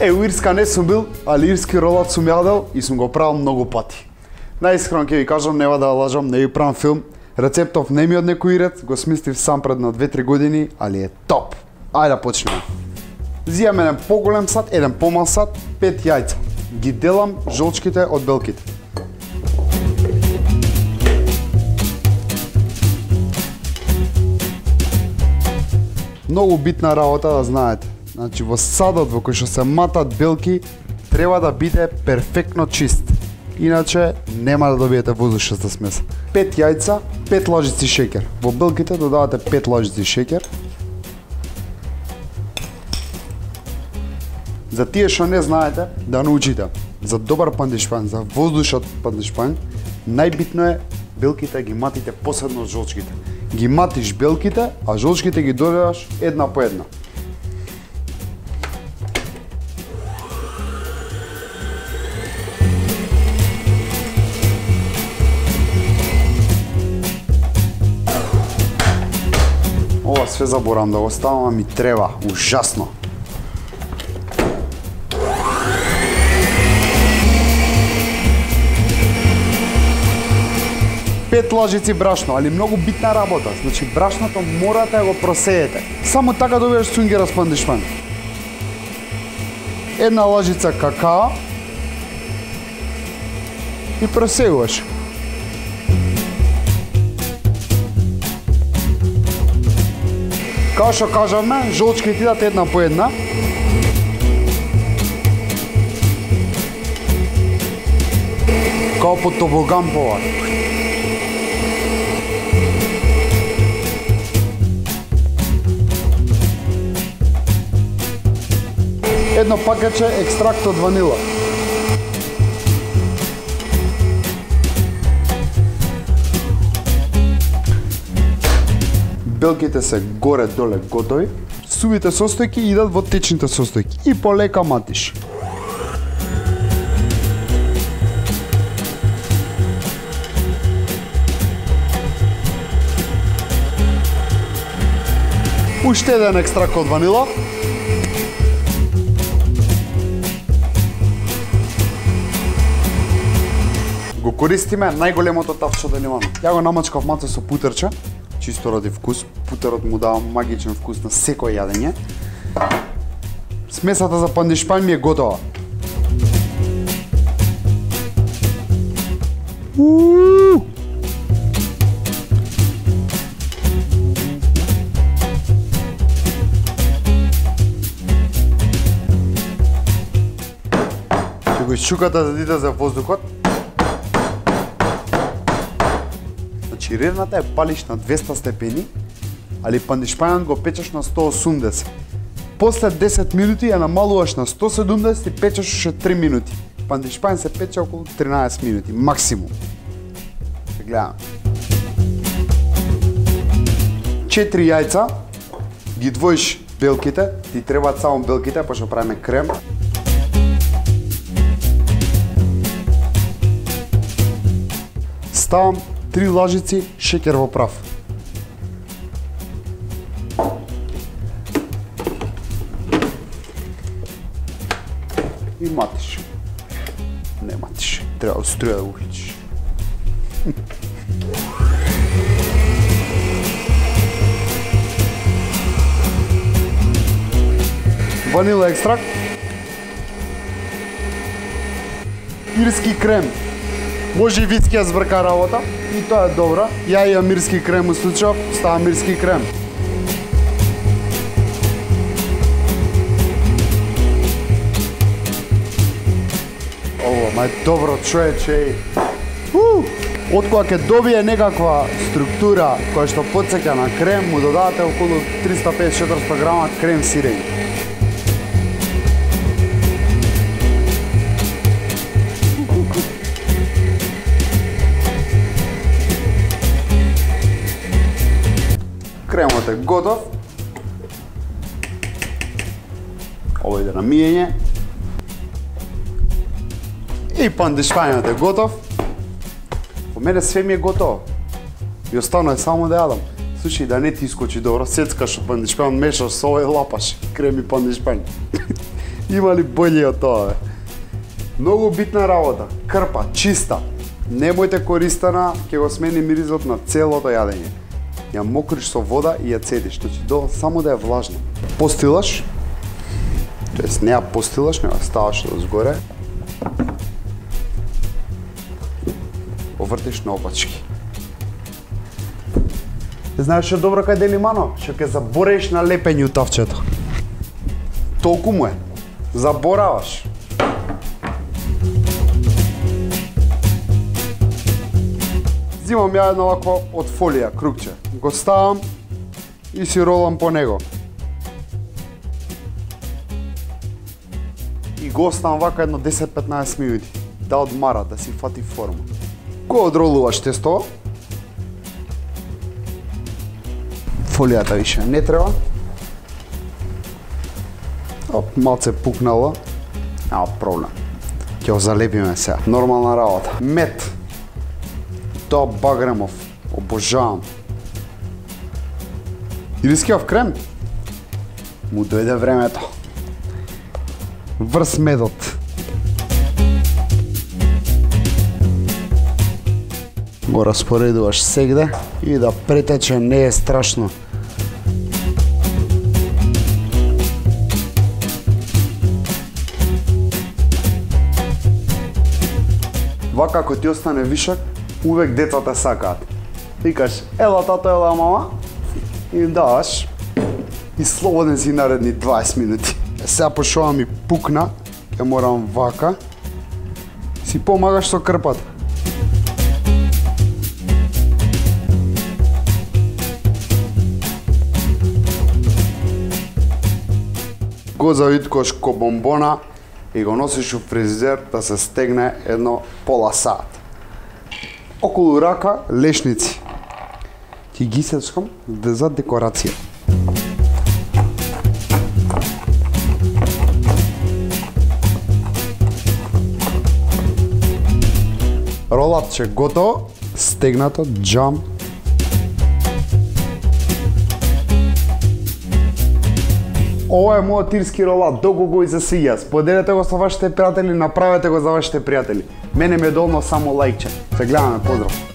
У Ирска не сум бил, али ирски ролат сум јадел и сум го правил многу пати. Наискрено ќе ви кажам, нема да лажам, не ви правам филм. Рецептов не ми од некој ирец, го смислив сам пред на 2-3 години, али е топ. Ајде да почнеме. Зијам еден поголем сат, еден помал сат, 5 јајца. Ги делам жолчките од белките. Многу битна работа да знаете. Значи во садот во кој што се матат белки треба да биде перфектно чист. Иначе нема да добиете воздушната смеса. 5 јајца, 5 лажици шеќер. Во белките додавате 5 лажици шеќер. За тие што не знаете, да научите за добар пандишпан, за воздушат пандишпан, најбитно е белките ги матите посебно од жолчките. Ги матиш белките, а жолчките ги додаваш една по една. Ова све заборам да го ставам, а ми треба, ужасно. Пет лажици брашно, али многу битна работа. Значи брашното морате да го просеете. Само така добиваш сунгера пандишпан. Една лажица какао и просеуваш. Као што кажавме, жолчките идат една по една. Као по тобоган повар. Едно пакетче екстракт од ванила. Белките се горе-доле готови. Сувите состојки идат во течните состојки и полека матиш. Уште еден екстракт од ванила. Го користиме најголемото тавче да немаме. Ја го намачкав малце со путерче, чисто ради вкус. Путерот му дава магичен вкус на секој јадење. Смесата за пандишпан ми е готова. Ќе го изчукате да диде за воздухот. Значи рерната е палиш на 200 степени, али пандишпанот го печеш на 180. После 10 минути ја намалуваш на 170 и печеш уште 3 минути. Пандишпан се пече околу 13 минути, максимум. Се гледаме. 4 јајца, ги двоиш белките, ти требаат само белките, пошто правиме крем. Ставам 3 лажици шеќер во прав. И матиш. Не матиш. Треба од струја да го ухичиш. Ванила екстракт. Ирски крем. Може и виски ја збрка работа. И тоа е добро. Ја имам ирски крем у случај, ставам ирски крем. Ово, ма е добро, човече. Откога ќе добие некаква структура која што потсеќа на крем, му додавате околу 350-400 грама крем сирење. Кремот е готов. Ово иде на мијење. И пандишпанот е готов. По мене све ми е готово. И останува е само да јадам. Слушај, да не ти искочи добро, сецкаш пандишпан, мешаш со овој лапаш, крем и пандишпан. Има ли болje од тоа, бе? Многу битна работа. Крпа, чиста. Немојте користена, ќе го смени миризот на целото јадење. Ја мокриш со вода и ја цедиш, значи само да е влажна. Постилаш, тоест не ја постилаш, не ја ставаш до згоре. Овртиш наопачки. Знаеш што добро кај Делимано? Што ќе заборавиш на лепење у тавчето. Толку му е. Забораваш. Зимам ја едно вакво од фолија, крупче. Го ставам и си ролам по него. И го оставам вака едно 10-15 минути. Да одмара, да си фати форма. Го одролуваш тесто. Фолијата више не треба. Оп, малце пукнало. Нема проблем. Ќе го залепиме сега. Нормална работа. Мет. Тоа багремов. Обожавам. Ирискиов крем. Му дојде времето. Врз медот. Го распоредуваш сегде и да претече, не е страшно. Вака ако ти остане вишак, увек децата сакаат. Викаш, ела тато, ела мама, и им даваш и слободен си наредни 20 минути. Сега пошова ми пукна, ќе морам вака, си помагаш со крпата. Го завиткаш ко бомбона и го носиш у фризер да се стегне едно пола сат. Околу рака лешници. Ти ги сечкам за декорација. Ролатче готово, стегнато, джам. Ова е мојот ирски ролат, долго го и за сиѓа. Споделете го со вашите пријатели, направете го за вашите пријатели. Мене ме долно само лајкче. Се гледаме, поздрав!